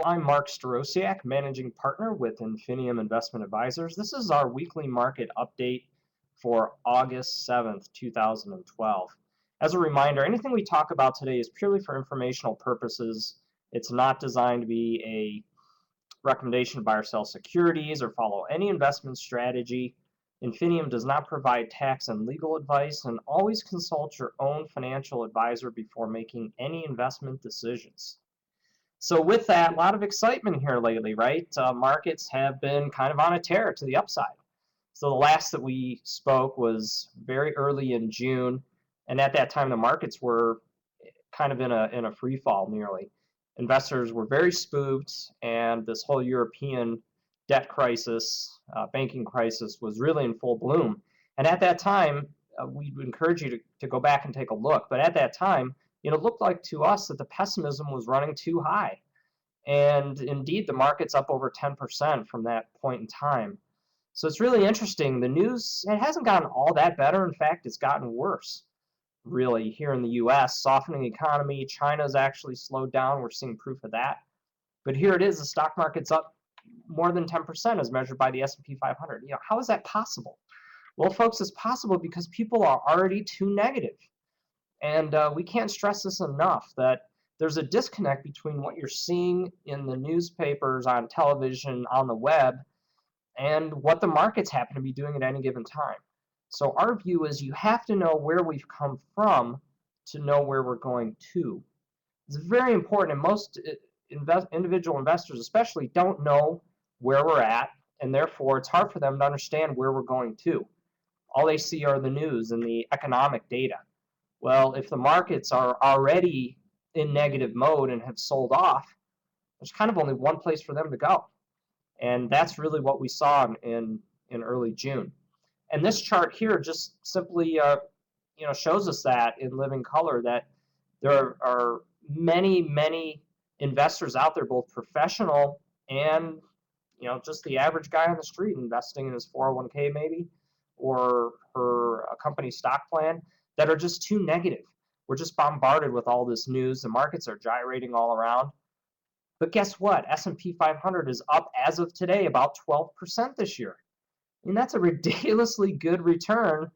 I'm Mark Starosciak, Managing Partner with Infinium Investment Advisors. This is our weekly market update for August 7th, 2012. As a reminder, anything we talk about today is purely for informational purposes. It's not designed to be a recommendation to buy or sell securities or follow any investment strategy. Infinium does not provide tax and legal advice, and always consult your own financial advisor before making any investment decisions. So with that, a lot of excitement here lately, right? Markets have been kind of on a tear to the upside. So the last that we spoke was very early in June, and at that time the markets were kind of in a free fall nearly. Investors were very spooked, and this whole European debt crisis, banking crisis, was really in full bloom. And at that time, we would encourage you to go back and take a look. But at that time, it looked like to us that the pessimism was running too high. And indeed, the market's up over 10% from that point in time. So it's really interesting. The news, it hasn't gotten all that better. In fact, it's gotten worse, really, here in the US. Softening economy. China's actually slowed down. We're seeing proof of that. But here it is. The stock market's up more than 10% as measured by the S&P 500. How is that possible? Well, folks, it's possible because people are already too negative. And we can't stress this enough, that there's a disconnect between what you're seeing in the newspapers, on television, on the web, and what the markets happen to be doing at any given time. So our view is you have to know where we've come from to know where we're going to. It's very important, and most individual investors especially don't know where we're at, and therefore it's hard for them to understand where we're going to. All they see are the news and the economic data. Well, if the markets are already in negative mode and have sold off, there's kind of only one place for them to go. And that's really what we saw in early June. And this chart here just simply shows us that in living color, that there are many, many investors out there, both professional and just the average guy on the street investing in his 401k maybe, or her company stock plan, that are just too negative. We're just bombarded with all this news. The markets are gyrating all around. But guess what? S&P 500 is up as of today about 12% this year. I mean, that's a ridiculously good return,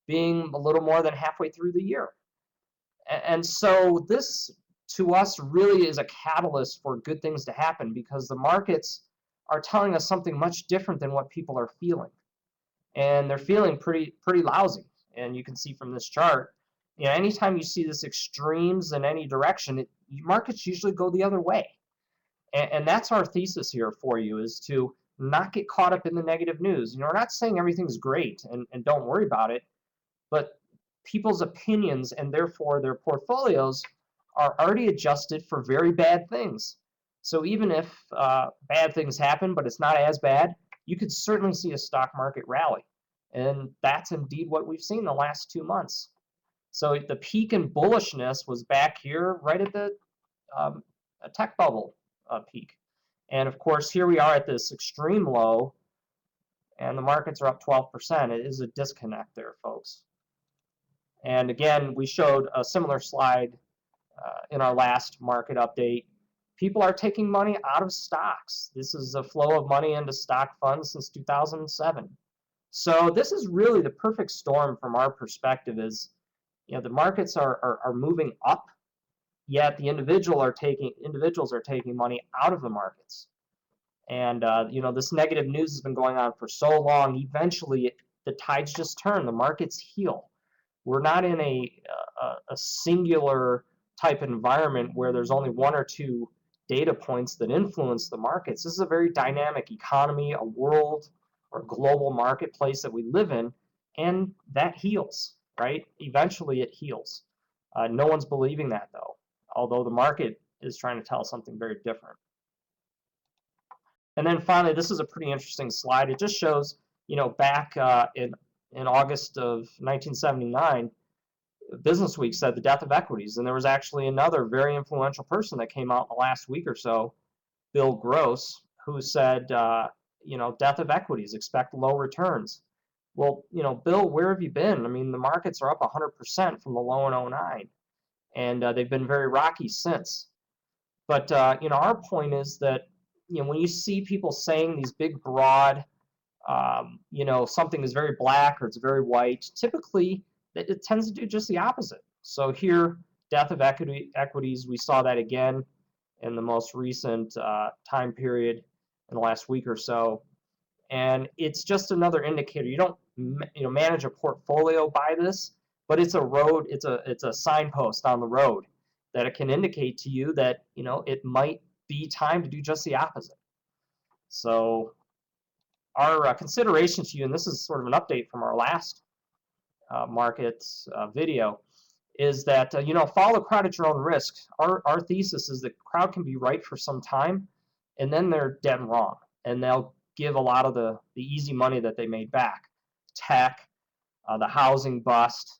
being a little more than halfway through the year. And so this, to us, really is a catalyst for good things to happen, because the markets are telling us something much different than what people are feeling. And they're feeling pretty lousy. And you can see from this chart, anytime you see this extremes in any direction, markets usually go the other way. And that's our thesis here for you, is to not get caught up in the negative news. We're not saying everything's great and don't worry about it, but people's opinions and therefore their portfolios are already adjusted for very bad things. So even if bad things happen, but it's not as bad, you could certainly see a stock market rally. And that's indeed what we've seen the last 2 months. So the peak in bullishness was back here right at the tech bubble peak. And of course, here we are at this extreme low, and the markets are up 12%. It is a disconnect there, folks. And again, we showed a similar slide in our last market update. People are taking money out of stocks. This is a flow of money into stock funds since 2007. So this is really the perfect storm from our perspective. Is the markets are moving up, yet the individuals are taking money out of the markets. And this negative news has been going on for so long. Eventually, the tides just turn. The markets heal. We're not in a singular type of environment where there's only one or two data points that influence the markets. This is a very dynamic economy, a world or global marketplace that we live in, and that heals, right? Eventually, it heals. No one's believing that, though, although the market is trying to tell something very different. And then finally, this is a pretty interesting slide. It just shows, back in August of 1979, Business Week said the death of equities. And there was actually another very influential person that came out in the last week or so, Bill Gross, who said, death of equities, expect low returns. Well, Bill, where have you been? I mean, the markets are up 100% from the low in 09, and they've been very rocky since. But our point is that when you see people saying these big, broad, something is very black or it's very white, typically it tends to do just the opposite. So here, death of equities, we saw that again in the most recent time period in the last week or so. And it's just another indicator. You don't manage a portfolio by this, but it's a road, it's a signpost on the road that it can indicate to you that it might be time to do just the opposite. So our consideration to you, and this is sort of an update from our last market video, is that follow the crowd at your own risk. Our thesis is that crowd can be right for some time, and then they're dead wrong, and they'll give a lot of the easy money that they made back. Tech, the housing bust.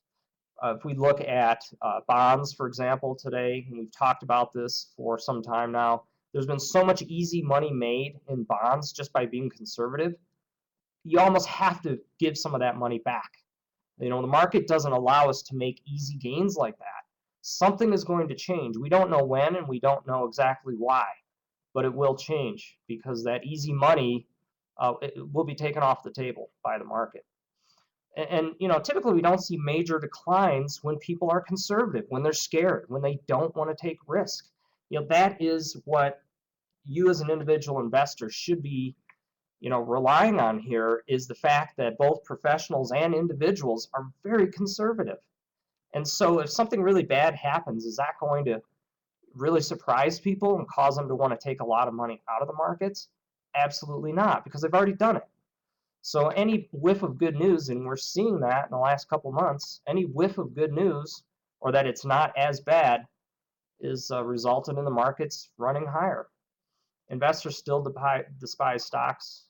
If we look at bonds, for example, today, and we've talked about this for some time now, there's been so much easy money made in bonds just by being conservative. You almost have to give some of that money back. The market doesn't allow us to make easy gains like that. Something is going to change. We don't know when, and we don't know exactly why, but it will change because that easy money it will be taken off the table by the market. And typically we don't see major declines when people are conservative, when they're scared, when they don't want to take risk. That is what you as an individual investor should be relying on here, is the fact that both professionals and individuals are very conservative. And so if something really bad happens, is that going to really surprise people and cause them to want to take a lot of money out of the markets? Absolutely not, because they've already done it. So any whiff of good news, and we're seeing that in the last couple months, any whiff of good news, or that it's not as bad, is resulted in the markets running higher. Investors still despise stocks,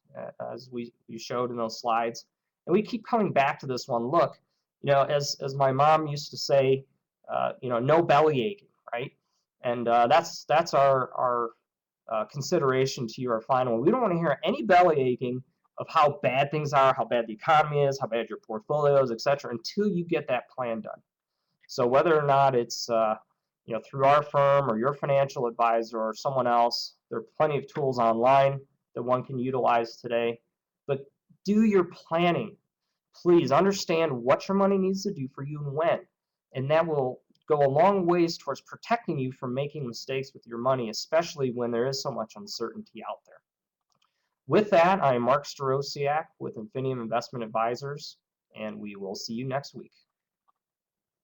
as we showed in those slides. And we keep coming back to this one. Look, as my mom used to say, no belly aching, right? And that's our consideration to you, our final one. We don't want to hear any belly aching of how bad things are, how bad the economy is, how bad your portfolio is, etc., until you get that plan done. So whether or not it's through our firm or your financial advisor or someone else, there are plenty of tools online that one can utilize today. But do your planning. Please understand what your money needs to do for you and when. And that will go a long ways towards protecting you from making mistakes with your money, especially when there is so much uncertainty out there. With that, I am Mark Starosciak with Infinium Investment Advisors, and we will see you next week.